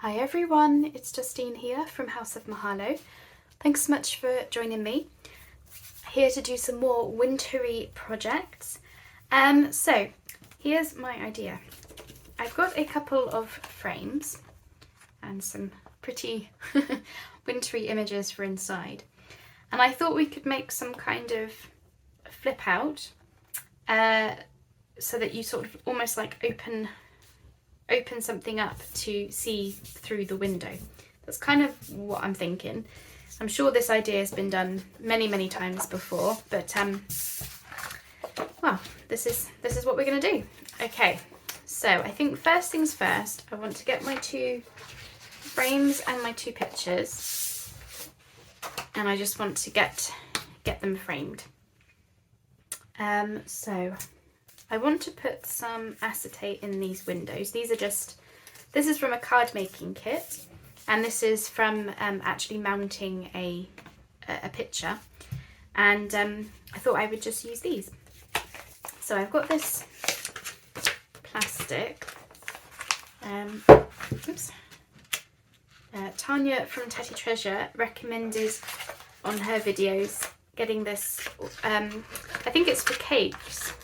Hi everyone, it's Justine here from House of Mahalo. Thanks so much for joining me. Here to do some more wintry projects. So here's my idea. I've got a couple of frames and some pretty wintry images for inside. And I thought we could make some kind of flip out so that you sort of almost like open something up to see through the window. That's kind of what I'm thinking. I'm sure this idea has been done many times before, but well, this is what we're going to do. Okay, so I think first things first, I want to get my two frames and my two pictures, and I just want to get them framed. So I want to put some acetate in these windows. This is from a card making kit, and this is from actually mounting a picture, and I thought I would just use these. So I've got this plastic. Tanya from Tatty Treasure recommended on her videos getting this, I think it's for cakes,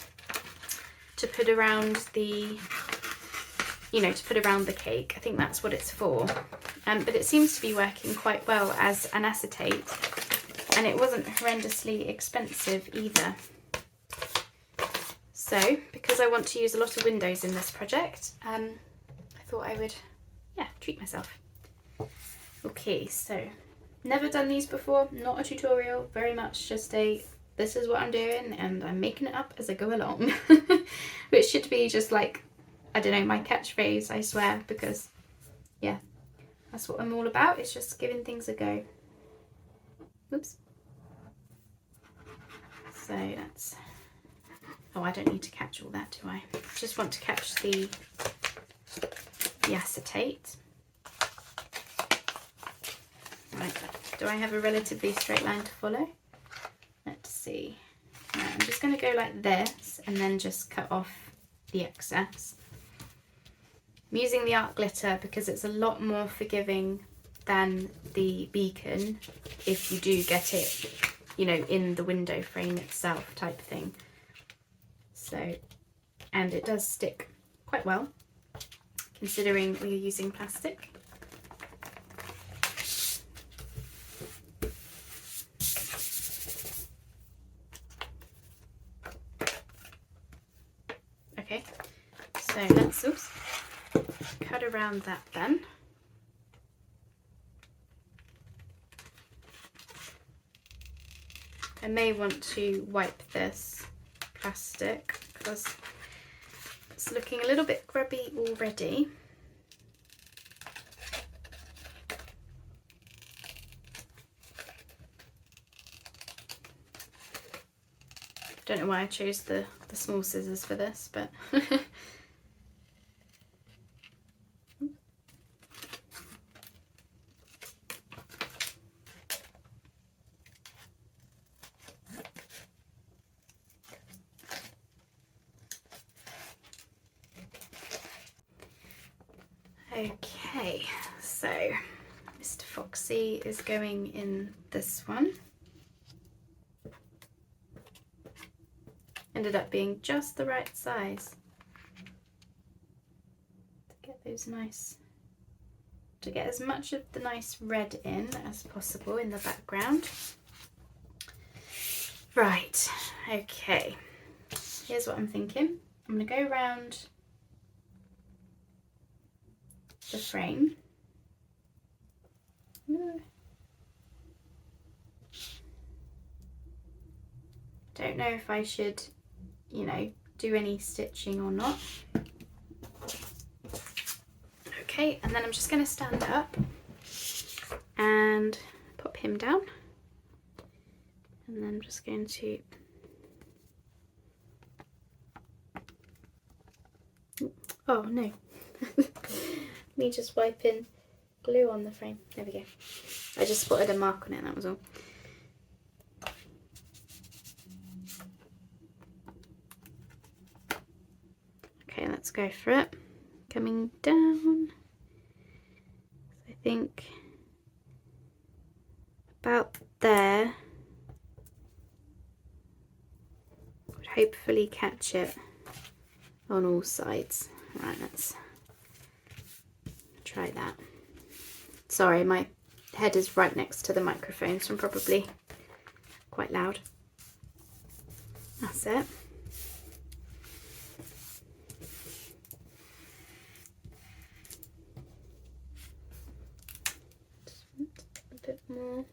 to put around the, to put around the cake. I think that's what it's for. But it seems to be working quite well as an acetate, and it wasn't horrendously expensive either. So, because I want to use a lot of windows in this project, I thought I would, treat myself. Okay, so never done these before, not a tutorial, very much just this is what I'm doing and I'm making it up as I go along. Which should be just like, I don't know, my catchphrase, I swear, because that's what I'm all about. It's just giving things a go. Oops. So that's, I don't need to catch all that, do I? Just want to catch the acetate. Right, do I have a relatively straight line to follow? Let's see. Now, I'm just going to go like this and then just cut off the excess. I'm using the art glitter because it's a lot more forgiving than the beacon if you do get it, in the window frame itself type thing. So, and it does stick quite well considering we're using plastic. Okay, so let's cut around that then. I may want to wipe this plastic because it's looking a little bit grubby already. Don't know why I chose the small scissors for this, but okay, so Mr. Foxy is going in this one. Ended up being just the right size to get those to get as much of the nice red in as possible in the background. Right, okay, here's what I'm thinking. I'm going to go around the frame. Don't know if I should do any stitching or not. Okay, and then I'm just going to stand up and pop him down, and then I'm just going to oh no me just wiping glue on the frame. There we go. I just spotted a mark on it, that was all. Okay, let's go for it. Coming down. think about there would hopefully catch it on all sides. Right, let's try that. Sorry, my head is right next to the microphone, so I'm probably quite loud. That's it. Just want a bit more.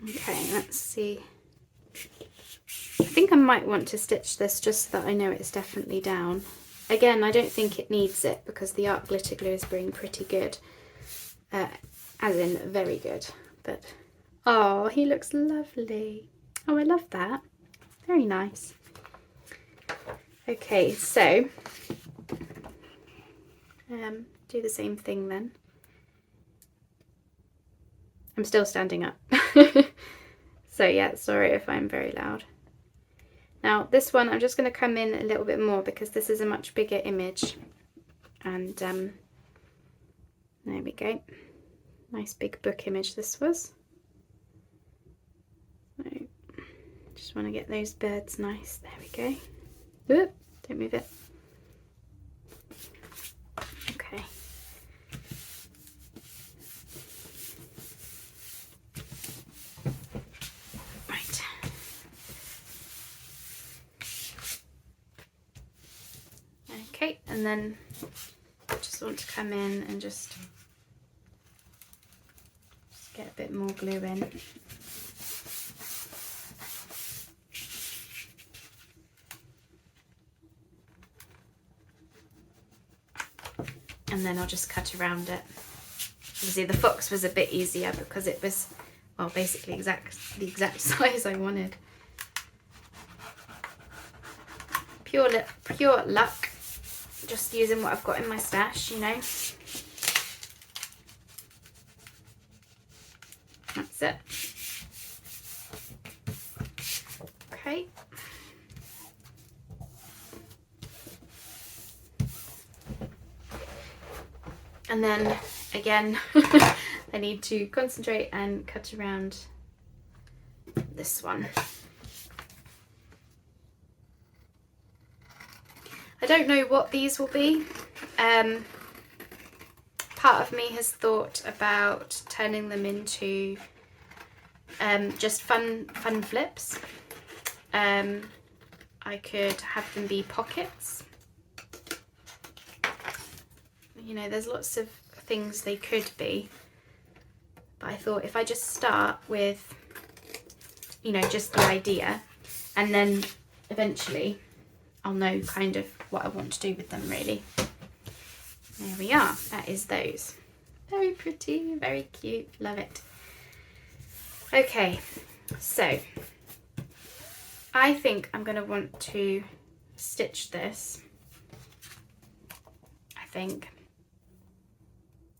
Okay, let's see. I think I might want to stitch this just so that I know it's definitely down. Again, I don't think it needs it because the art glitter glue is being pretty good. As in very good. But oh, he looks lovely. Oh, I love that. Very nice. Okay, so do the same thing then. I'm still standing up. So yeah, sorry if I'm very loud. Now this one, I'm just going to come in a little bit more because this is a much bigger image. And there we go. Nice big book image this was. So, just want to get those birds nice. There we go. Oop, don't move it. Okay. Right. Okay, and then I just want to come in and just get a bit more glue in. And then I'll just cut around it. Obviously the fox was a bit easier because it was, well, basically the exact size I wanted. Pure luck, just using what I've got in my stash, you know. That's it. Okay. And then again, I need to concentrate and cut around this one. I don't know what these will be. Part of me has thought about turning them into just fun flips. I could have them be pockets. You know, there's lots of things they could be, but I thought if I just start with, you know, just the idea, and then eventually I'll know kind of what I want to do with them, really. There we are. That is those. Very pretty, very cute. Love it. Okay, so I think I'm going to want to stitch this, I think,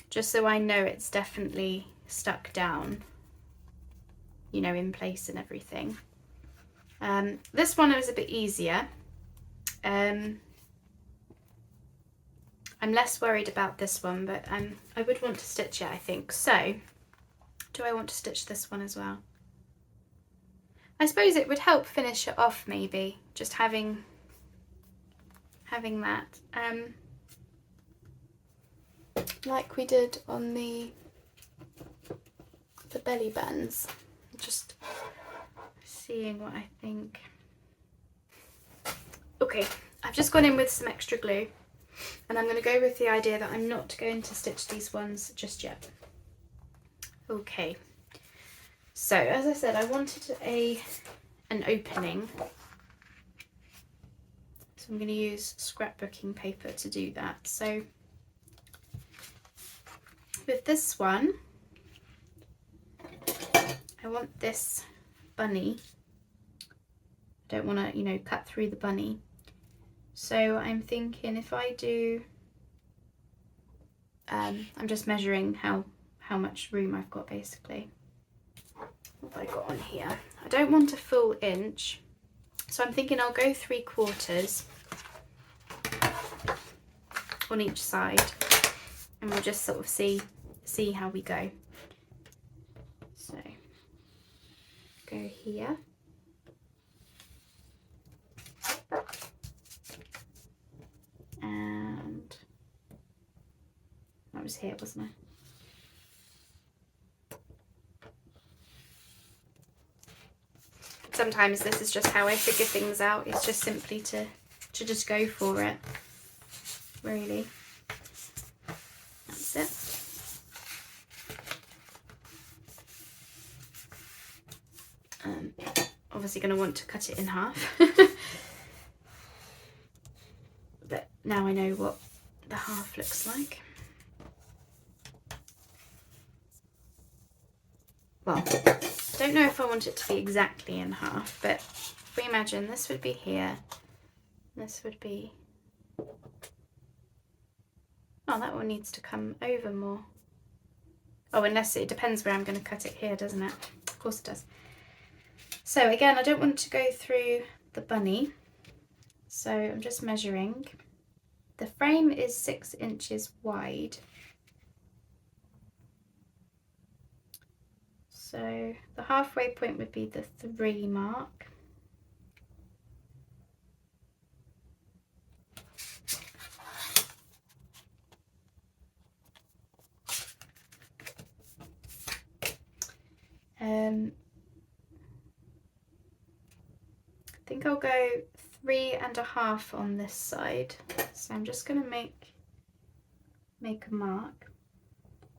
just so I know it's definitely stuck down, you know, in place and everything. This one was a bit easier. I'm less worried about this one, but I would want to stitch it, I think. So, do I want to stitch this one as well? I suppose it would help finish it off, maybe, just having that. Like we did on the belly bands. Just seeing what I think. Okay, I've just gone in with some extra glue, and I'm going to go with the idea that I'm not going to stitch these ones just yet. Okay, so as I said, I wanted an opening, so I'm going to use scrapbooking paper to do that. So with this one, I want this bunny. I don't want to, you know, cut through the bunny. So I'm thinking if I do, I'm just measuring how much room I've got, basically. What have I got on here? I don't want a full inch, so I'm thinking I'll go 3/4. on each side, and we'll just sort of see how we go. So go here. And I was here, wasn't I? Sometimes this is just how I figure things out. It's just simply to just go for it, really. That's it. Obviously going to want to cut it in half. But now I know what the half looks like. Well, I don't know if I want it to be exactly in half, but if we imagine this would be here, this would be... Oh, that one needs to come over more. Oh, unless it depends where I'm going to cut it here, doesn't it? Of course it does. So again, I don't want to go through the bunny, so I'm just measuring. The frame is 6 inches wide. So the halfway point would be the 3 mark. I think I'll go 3.5 on this side. So I'm just going to make a mark.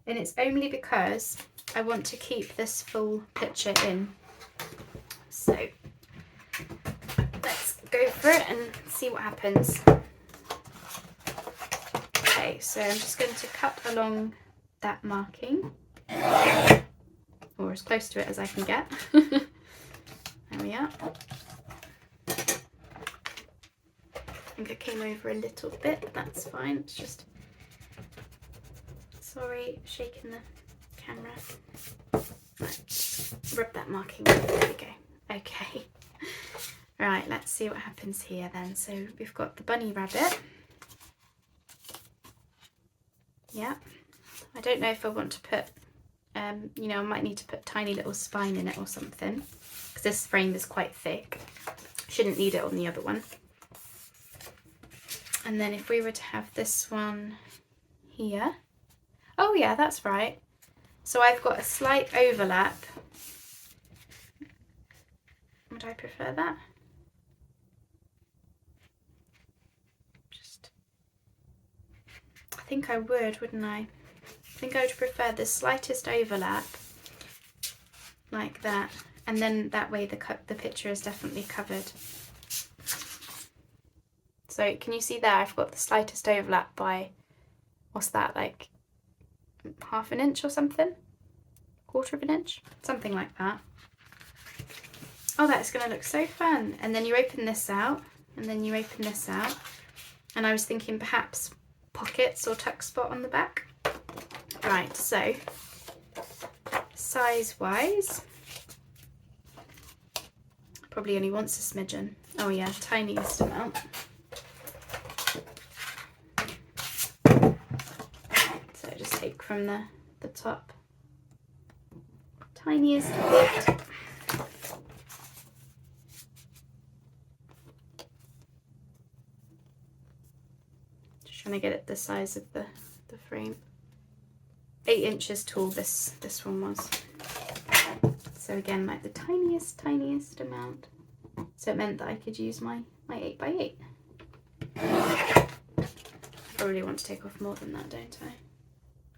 And it's only because I want to keep this full picture in. So let's go for it and see what happens. Okay, so I'm just going to cut along that marking, or as close to it as I can get. There we are. I think I came over a little bit, but that's fine. It's just, sorry, shaking the camera. Right, rub that marking. There we go. Okay. Right, let's see what happens here then. So we've got the bunny rabbit. Yeah. I don't know if I want to put, you know, I might need to put tiny little spine in it or something, because this frame is quite thick. Shouldn't need it on the other one. And then if we were to have this one here. Oh yeah, that's right. So I've got a slight overlap. Would I prefer that? I think I would, wouldn't I? I think I would prefer the slightest overlap, like that, and then that way the picture is definitely covered. So can you see there? I've got the slightest overlap by, what's that, like 1/2 inch or something? 1/4 inch? Something like that. Oh, that's going to look so fun. And then you open this out, and then you open this out. And I was thinking perhaps pockets or tuck spot on the back. Right, so size-wise, probably only wants a smidgen. Oh yeah, tiniest amount. So just take from the top, tiniest bit. Just trying to get it the size of the frame. 8 inches tall this one was. So again, like the tiniest amount. So it meant that I could use my 8x8. I probably want to take off more than that, don't I?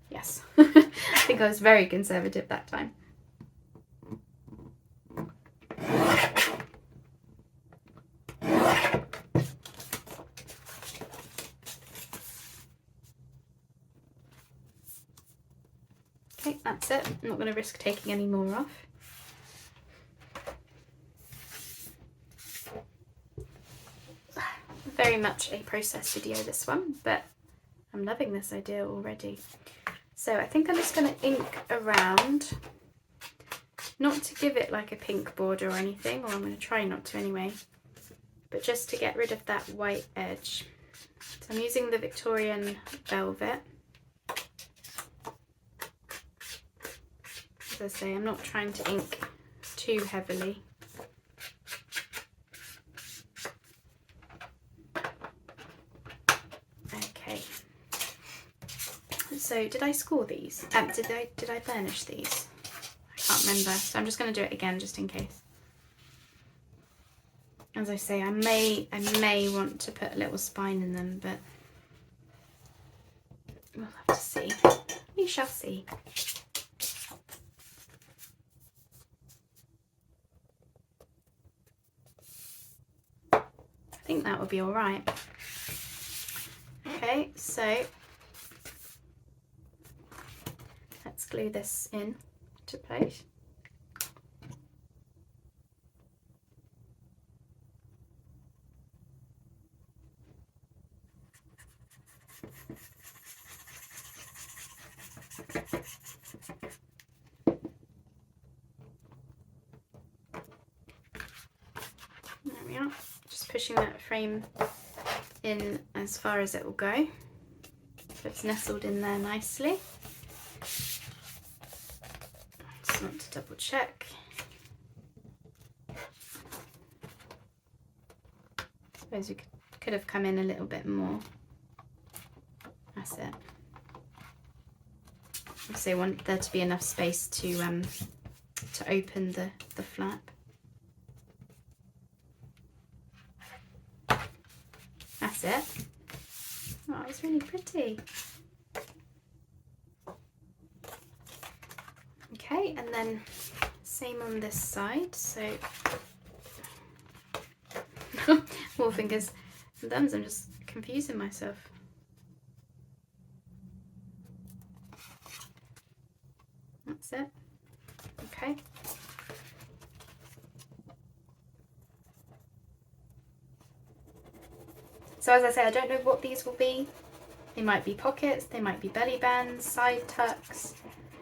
Yes. I think I was very conservative that time. Okay, that's it. I'm not going to risk taking any more off. Very much a process video, this one, but I'm loving this idea already. So I think I'm just going to ink around, not to give it like a pink border or anything, or I'm going to try not to anyway, but just to get rid of that white edge. So I'm using the Victorian velvet. As I say, I'm not trying to ink too heavily. Okay. So did I score these? Did I burnish these? I can't remember. So I'm just going to do it again just in case. As I say, I may want to put a little spine in them, but we'll have to see. We shall see. I think that would be all right. Okay, so let's glue this in to place. There we are. Just pushing that frame in as far as it will go. So it's nestled in there nicely. Just want to double check. Suppose you could have come in a little bit more. That's it. Obviously I want there to be enough space to open the flap. That's it. Oh, it's really pretty. Okay, and then same on this side. So more fingers and thumbs. I'm just confusing myself. That's it. Okay. So as I say, I don't know what these will be. They might be pockets, they might be belly bands, side tucks,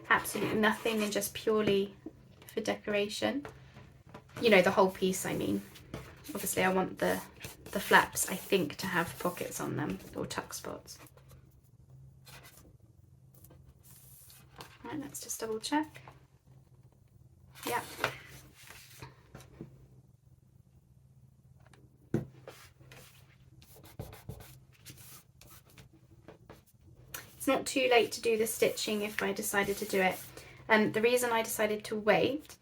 absolutely nothing and just purely for decoration. You know, the whole piece, I mean. Obviously I want the flaps, I think, to have pockets on them or tuck spots. Right, let's just double check. Yeah. It's not too late to do the stitching if I decided to do it. The reason I decided to wait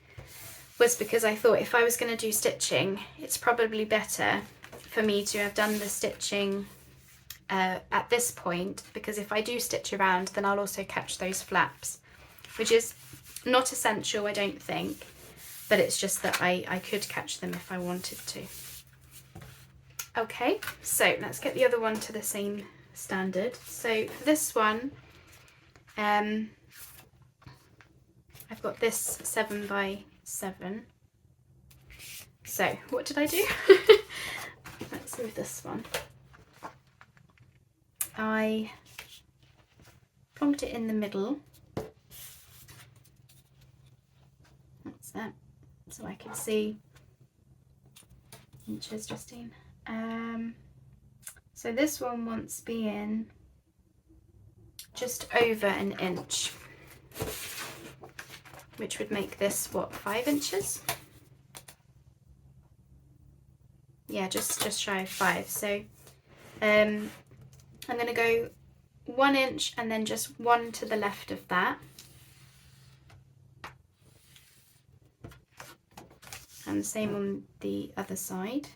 was because I thought if I was going to do stitching, it's probably better for me to have done the stitching at this point, because if I do stitch around, then I'll also catch those flaps, which is not essential, I don't think, but it's just that I could catch them if I wanted to. Okay, so let's get the other one to the same standard. So for this one, I've got this 7x7. So what did I do? Let's move this one. I plonked it in the middle. That's it. So I can see inches, Justine. So this one wants being just over an inch, which would make this, what, 5 inches? Yeah, just shy of 5. So I'm going to go 1 inch and then just 1 to the left of that. And the same on the other side.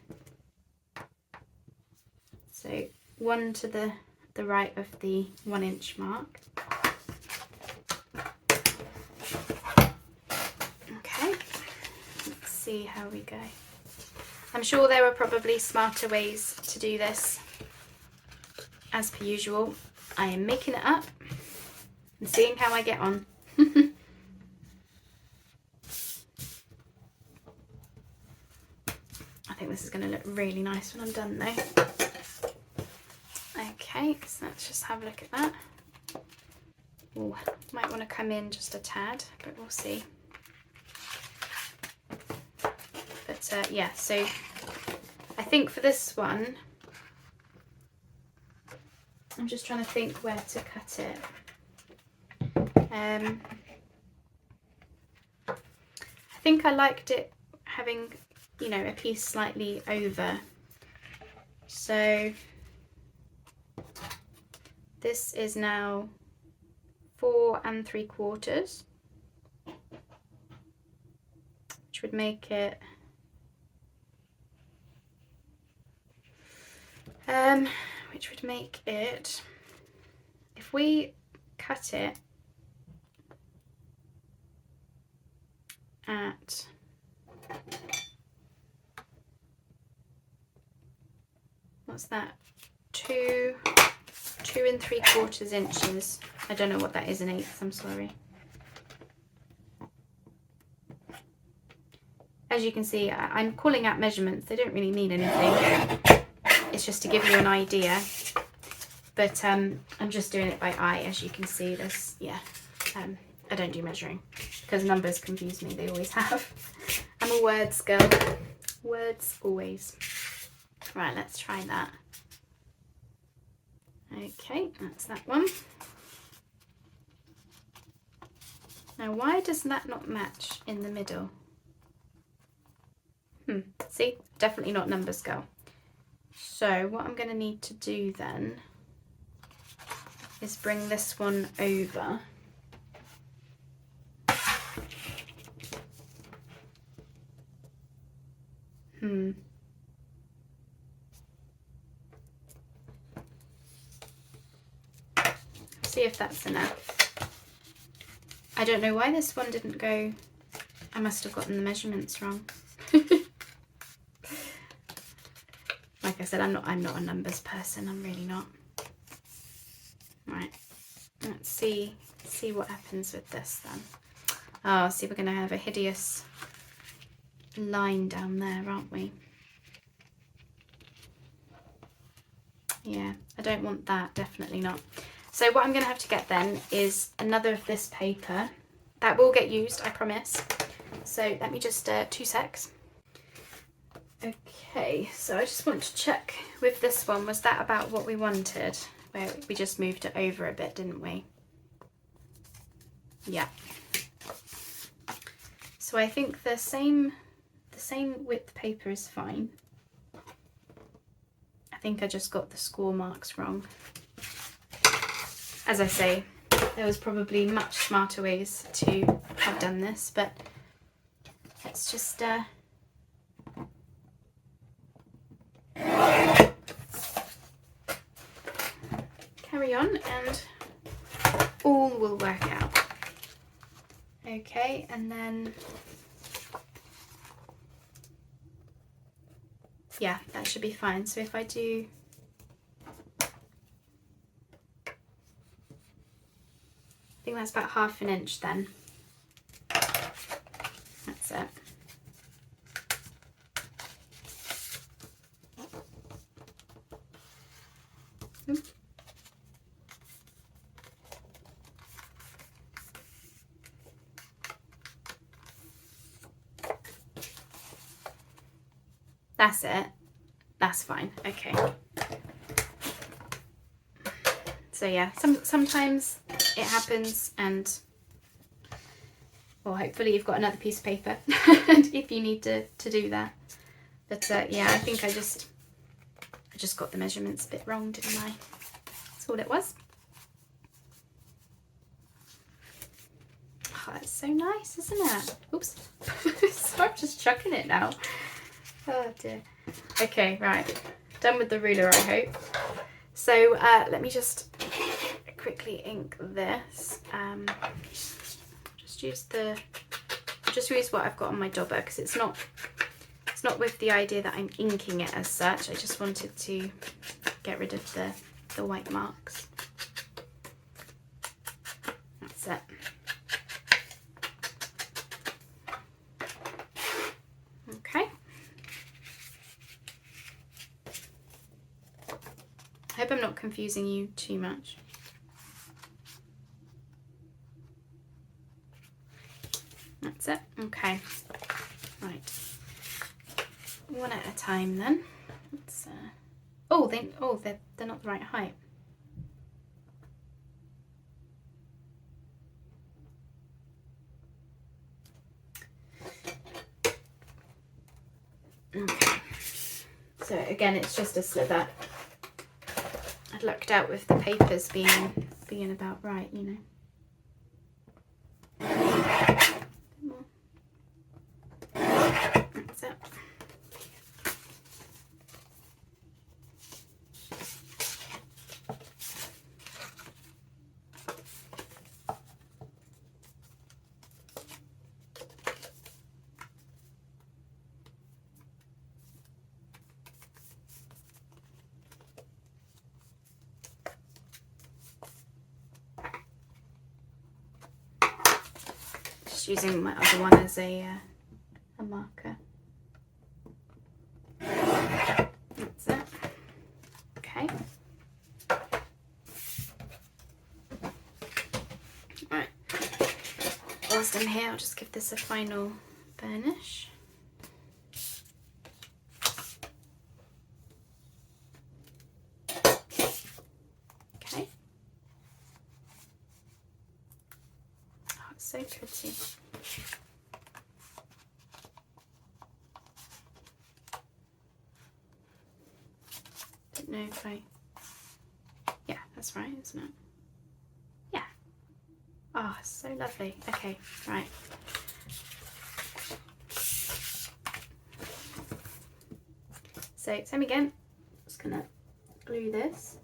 So 1 to the right of the 1 inch mark. Okay, let's see how we go. I'm sure there are probably smarter ways to do this. As per usual, I am making it up and seeing how I get on. I think this is going to look really nice when I'm done though. Okay, so let's just have a look at that. Ooh, might want to come in just a tad, but we'll see. But yeah, so I think for this one, I'm just trying to think where to cut it. I think I liked it having, you know, a piece slightly over. So this is now 4 3/4, which would make it if we cut it at what's that, 2 3/4 inches. I don't know what that is in eighths, I'm sorry. As you can see, I'm calling out measurements. They don't really mean anything. It's just to give you an idea. But I'm just doing it by eye, as you can see. There's, yeah, I don't do measuring because numbers confuse me. They always have. I'm a words girl. Words always. Right, let's try that. Okay, that's that one. Now, why does that not match in the middle? See, definitely not numbers girl. So what I'm going to need to do then is bring this one over. See if that's enough. I don't know why this one didn't go. I must have gotten the measurements wrong. Like I said, I'm not a numbers person. I'm really not. Right. Let's see what happens with this then. Oh, see, we're going to have a hideous line down there, aren't we? Yeah, I don't want that. Definitely not. So what I'm going to have to get then is another of this paper. That will get used, I promise. So let me just 2 secs. Okay, so I just want to check with this one, was that about what we wanted? Where we just moved it over a bit, didn't we? Yeah. So I think the same width paper is fine. I think I just got the score marks wrong. As I say, there was probably much smarter ways to have done this, but let's just carry on and all will work out. Okay, and then yeah, that should be fine. So if I do, I think that's about 1/2 inch then. That's it. That's it. That's fine. Okay. So yeah, sometimes it happens, and well, hopefully you've got another piece of paper if you need to do that. But yeah, I think I just got the measurements a bit wrong, didn't I? That's all it was. Oh, that's so nice, isn't it? Oops. So I'm just chucking it now. Oh dear. Okay, right. Done with the ruler, I hope. So let me just quickly ink this. Just use what I've got on my dobber, because it's not with the idea that I'm inking it as such. I just wanted to get rid of the white marks. That's it. Okay. I hope I'm not confusing you too much. That's it. Okay. Right. One at a time then. Let's, they're not the right height. So again, it's just a slither. I'd lucked out with the papers being about right, you know. More. That's it. Just using my other one as a marker. That's it. Okay. Right. Whilst I'm here, I'll just give this a final burnish. Okay. Oh, it's so pretty. Don't know if yeah, that's right, isn't it? Yeah. Oh, so lovely. Okay, right. So same again, just gonna glue this.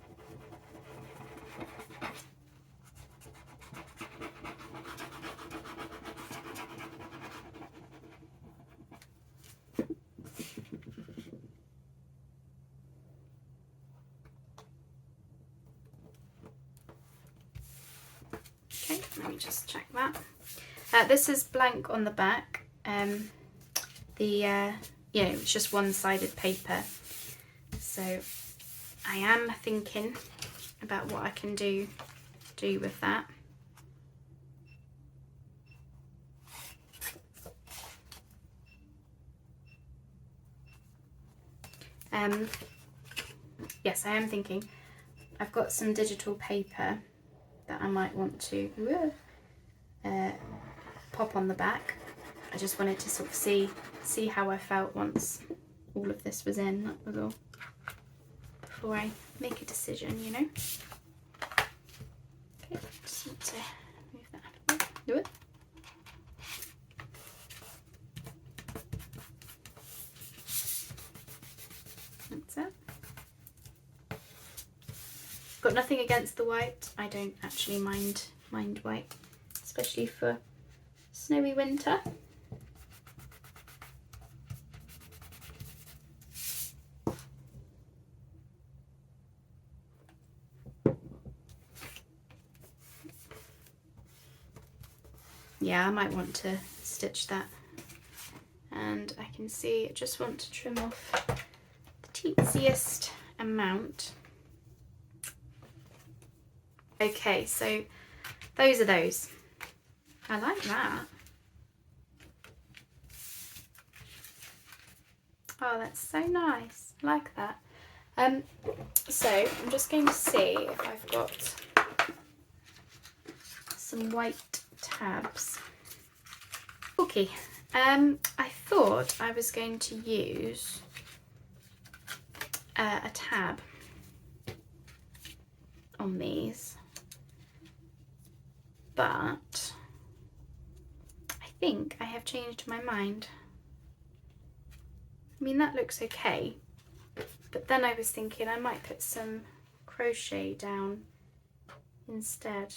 Okay, let me just check that. This is blank on the back. It's just one-sided paper. So I am thinking about what I can do with that. Yes, I am thinking. I've got some digital paper that I might want to pop on the back. I just wanted to sort of see how I felt once all of this was in, that was all. Before I make a decision, you know. Okay, just need to move that out of the way. Do it. That's it. Got nothing against the white. I don't actually mind white, especially for snowy winter. Yeah, I might want to stitch that. And I can see I just want to trim off the teetsiest amount. Okay, so those are those. I like that. Oh, that's so nice. I like that. So I'm just going to see if I've got some white tabs. Okay. I thought I was going to use a tab on these, but I think I have changed my mind. I mean, that looks okay, but then I was thinking I might put some crochet down instead.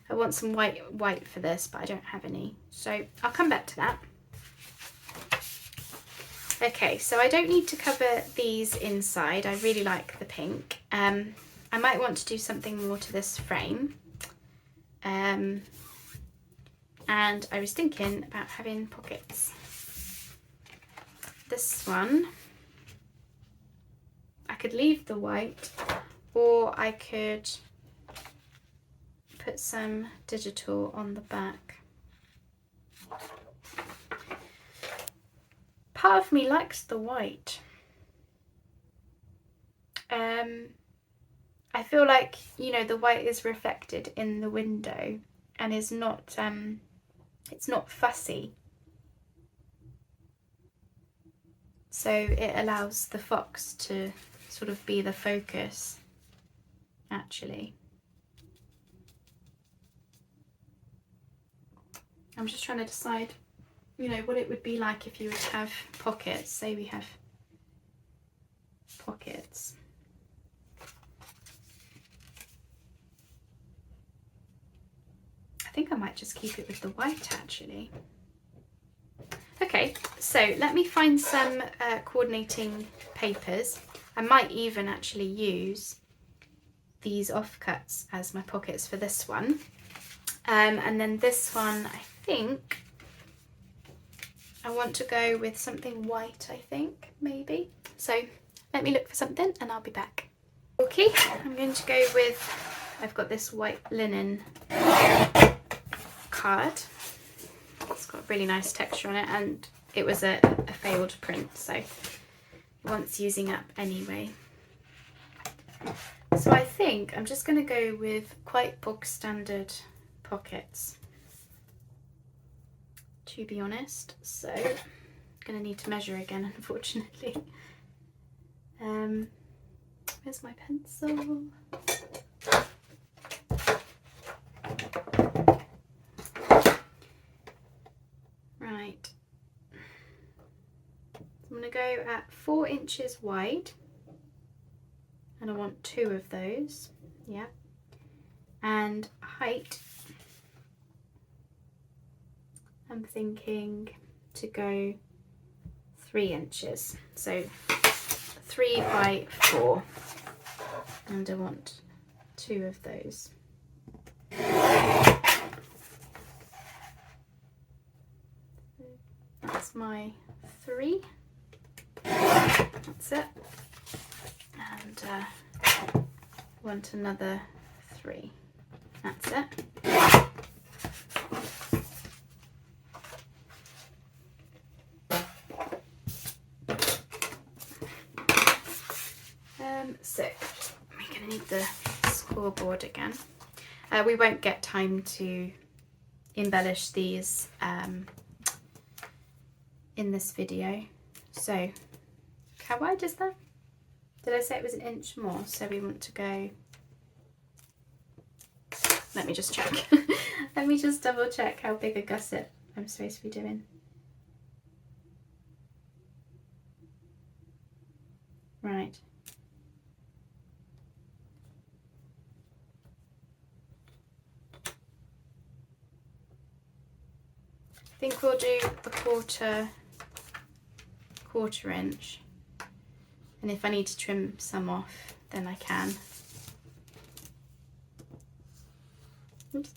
I want some white for this, but I don't have any, so I'll come back to that. Okay, so I don't need to cover these inside. I really like the pink. I might want to do something more to this frame. And I was thinking about having pockets. This one, I could leave the white, or I could put some digital on the back. Part of me likes the white. I feel like, you know, the white is reflected in the window and is not, it's not fussy. so it allows the fox to sort of be the focus actually. I'm just trying to decide, you know, what it would be like if you would have pockets. Say we have pockets. I think I might just keep it with the white actually. Okay, so let me find some coordinating papers. I might even actually use these offcuts as my pockets for this one. And then this one, I think I want to go with something white, I think, maybe. So let me look for something and I'll be back. Okay, I'm going to go with, I've got this white linen card. It's got really nice texture on it, and it was a failed print, so it wants using up anyway. So I think I'm just going to go with quite bog standard pockets, to be honest. So I'm going to need to measure again, unfortunately. Where's my pencil? Right, I'm going to go at 4 inches wide, and I want 2 of those, yeah, and height, I'm thinking to go 3 inches, so 3 by 4, and I want 2 of those. That's my 3. That's it. And want another 3. That's it. So we're going to need the scoreboard again. We won't get time to embellish these in this video. So how wide is that? Did I say it was an inch more? So we want to go, let me just check. Let me just double check how big a gusset I'm supposed to be doing. Right. I think we'll do the quarter inch, and if I need to trim some off, then I can. Oops.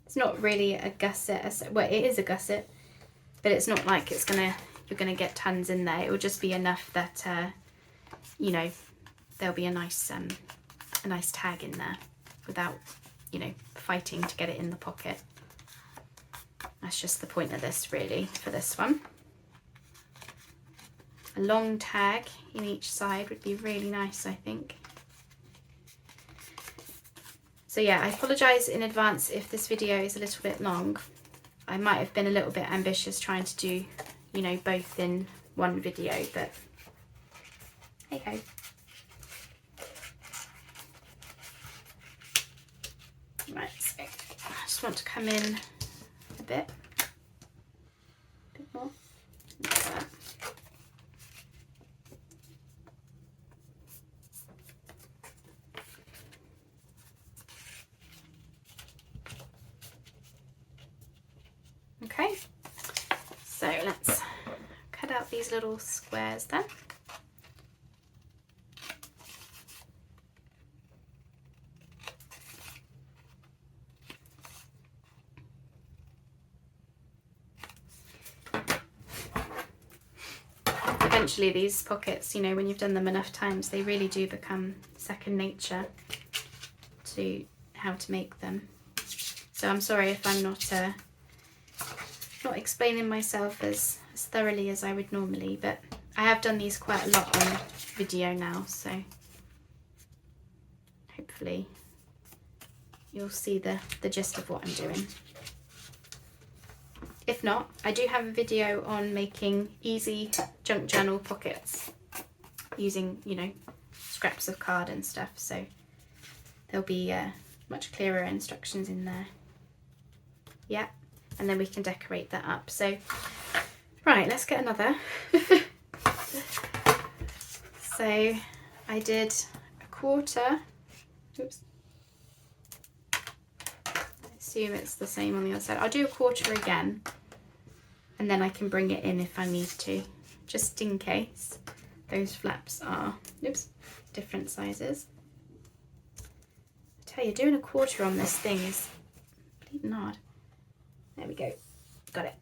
It's not really a gusset, well, it is a gusset, but it's not like you're gonna get tons in there. It will just be enough that you know, there'll be a nice tag in there without, you know, fighting to get it in the pocket. That's just the point of this, really, for this one. A long tag in each side would be really nice, I think. So yeah, I apologise in advance if this video is a little bit long. I might have been a little bit ambitious trying to do, you know, both in one video, but hey ho. Right, so I just want to come in a bit more. Like that. Okay, so let's cut out these little squares then. Eventually these pockets, you know, when you've done them enough times, they really do become second nature to how to make them. So I'm sorry if I'm not explaining myself as thoroughly as I would normally, but I have done these quite a lot on video now, so hopefully you'll see the gist of what I'm doing. If not, I do have a video on making easy junk journal pockets using, you know, scraps of card and stuff, so there'll be much clearer instructions in there. Yeah, and then we can decorate that up. So, right, let's get another. So I did a quarter. Oops. I assume it's the same on the other side. I'll do a quarter again, and then I can bring it in if I need to, just in case those flaps are, oops, different sizes. I tell you, doing a quarter on this thing is bleeding hard. There we go, got it.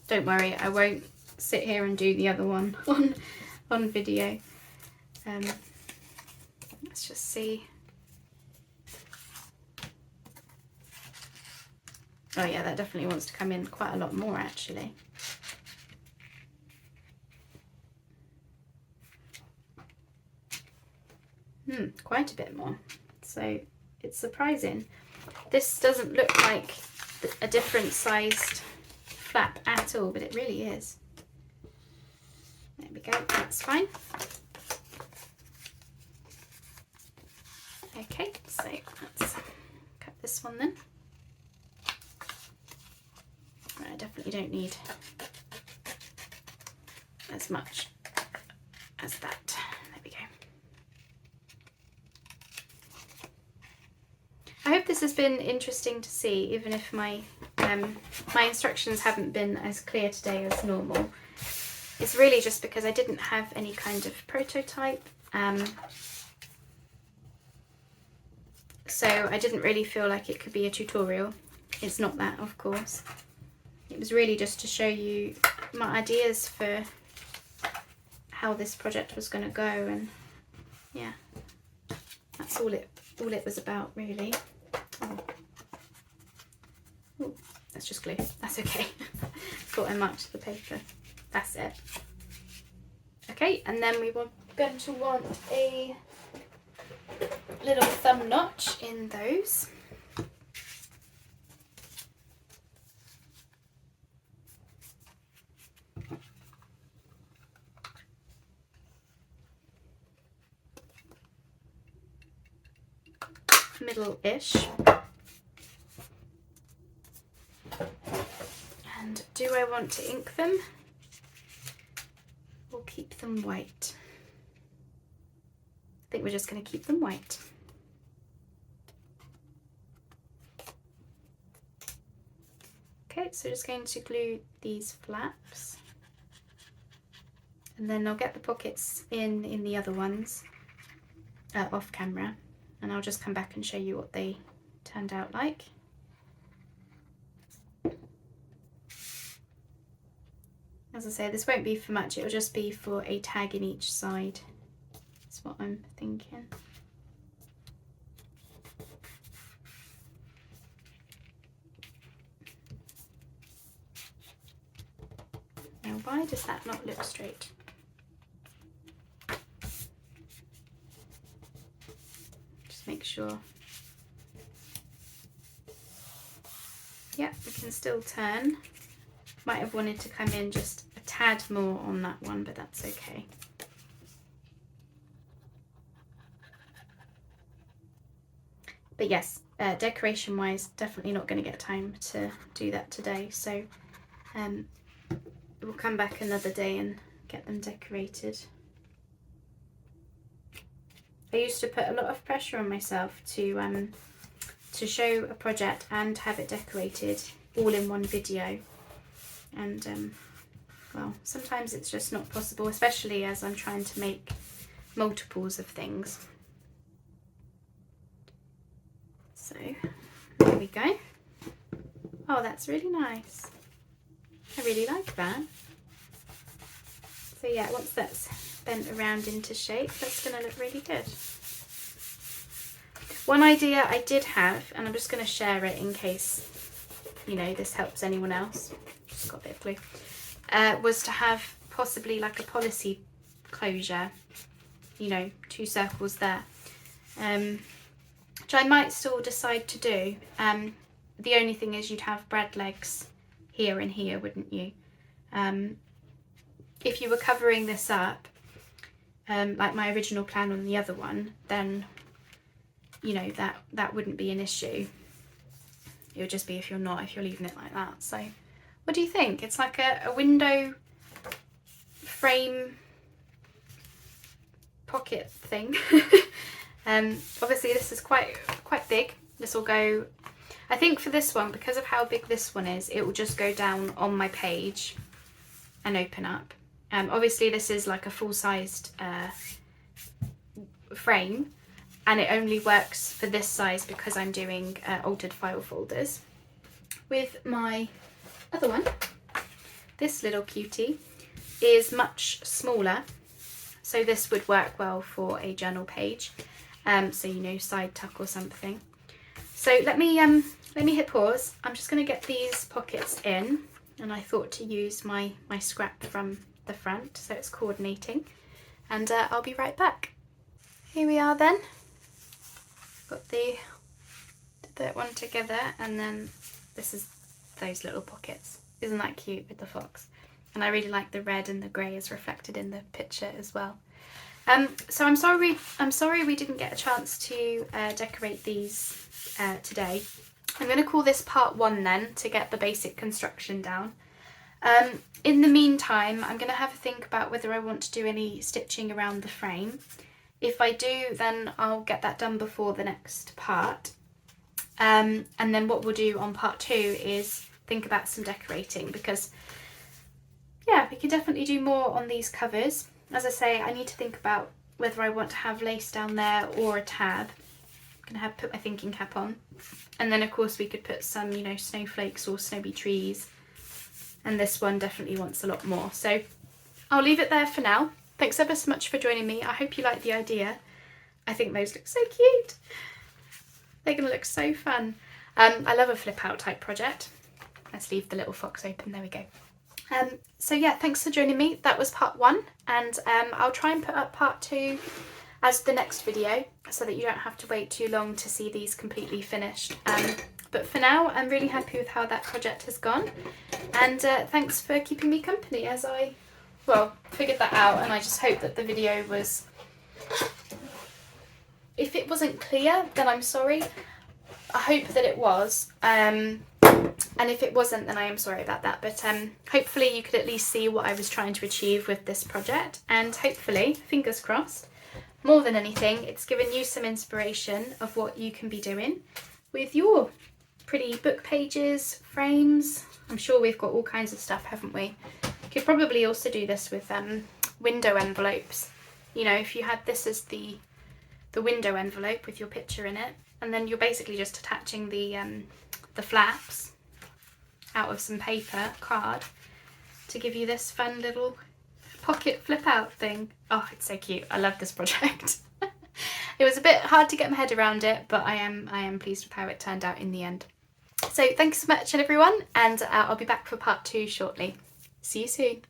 Don't worry, I won't sit here and do the other one on video. Let's just see. Oh yeah, that definitely wants to come in quite a lot more actually. Quite a bit more. So it's surprising. This doesn't look like a different sized flap at all, but it really is. There we go, that's fine. Okay, so let's cut this one then. I definitely don't need as much as that. There we go. I hope this has been interesting to see, even if my my instructions haven't been as clear today as normal. It's really just because I didn't have any kind of prototype, so I didn't really feel like it could be a tutorial. It's not that, of course. It was really just to show you my ideas for how this project was going to go, and yeah, that's all it was about really. Oh, that's just glue. That's okay. Thought I marked the paper. That's it. Okay, and then we were going to want a little thumb notch in those. Middle-ish. And do I want to ink them or keep them white? I think we're just going to keep them white. Okay, so just going to glue these flaps, and then I'll get the pockets in the other ones off camera, and I'll just come back and show you what they turned out like. As I say, this won't be for much, it'll just be for a tag in each side. That's what I'm thinking. Now, why does that not look straight? Just make sure. Yeah, we can still turn. Might have wanted to come in just a tad more on that one, but that's okay. But yes, decoration wise, definitely not going to get time to do that today, so we'll come back another day and get them decorated. I used to put a lot of pressure on myself to show a project and have it decorated all in one video, and well, sometimes it's just not possible, especially as I'm trying to make multiples of things. So there we go. Oh, that's really nice. I really like that. So yeah, once that's bent around into shape, that's going to look really good. One idea I did have, and I'm just going to share it in case, you know, this helps anyone else. Just got a bit of glue. Was to have possibly like a policy closure, you know, 2 circles there, which I might still decide to do. The only thing is you'd have bread legs here and here, wouldn't you? If you were covering this up, like my original plan on the other one, then, you know, that wouldn't be an issue. It would just be if you're leaving it like that. So what do you think? It's like a window frame pocket thing. Obviously this is quite big. This will go, I think for this one, because of how big this one is, it will just go down on my page and open up. Obviously this is like a full-sized frame, and it only works for this size because I'm doing altered file folders. With my other one, this little cutie is much smaller, so this would work well for a journal page, so, you know, side tuck or something. So let me hit pause. I'm just going to get these pockets in, and I thought to use my scrap from the front so it's coordinating, and I'll be right back. Here we are then. Got that one together, and then this is those little pockets. Isn't that cute with the fox? And I really like the red and the grey is reflected in the picture as well. So I'm sorry we didn't get a chance to decorate these today. I'm going to call this part 1 then, to get the basic construction down. In the meantime, I'm going to have a think about whether I want to do any stitching around the frame. If I do, then I'll get that done before the next part. And then what we'll do on part 2 is think about some decorating, because yeah, we can definitely do more on these covers. As I say, I need to think about whether I want to have lace down there or a tab. I'm going to put my thinking cap on. And then of course we could put some, you know, snowflakes or snowy trees. And this one definitely wants a lot more. So I'll leave it there for now. Thanks ever so much for joining me. I hope you like the idea. I think those look so cute. They're going to look so fun. I love a flip out type project. Let's leave the little fox open. There we go. So yeah, thanks for joining me. That was part 1, and I'll try and put up part 2 as the next video so that you don't have to wait too long to see these completely finished. But for now, I'm really happy with how that project has gone, and thanks for keeping me company as I, well, figured that out. And I just hope that the video was, if it wasn't clear, then I'm sorry. I hope that it was, and if it wasn't, then I am sorry about that. But hopefully you could at least see what I was trying to achieve with this project, and hopefully, fingers crossed, more than anything, it's given you some inspiration of what you can be doing with your pretty book pages, frames. I'm sure we've got all kinds of stuff, haven't we? You could probably also do this with window envelopes. You know, if you had this as the window envelope with your picture in it, and then you're basically just attaching the flaps out of some paper, card, to give you this fun little pocket flip out thing. Oh, it's so cute. I love this project. It was a bit hard to get my head around it, but I am pleased with how it turned out in the end. So thanks so much everyone, and I'll be back for part 2 shortly. See you soon.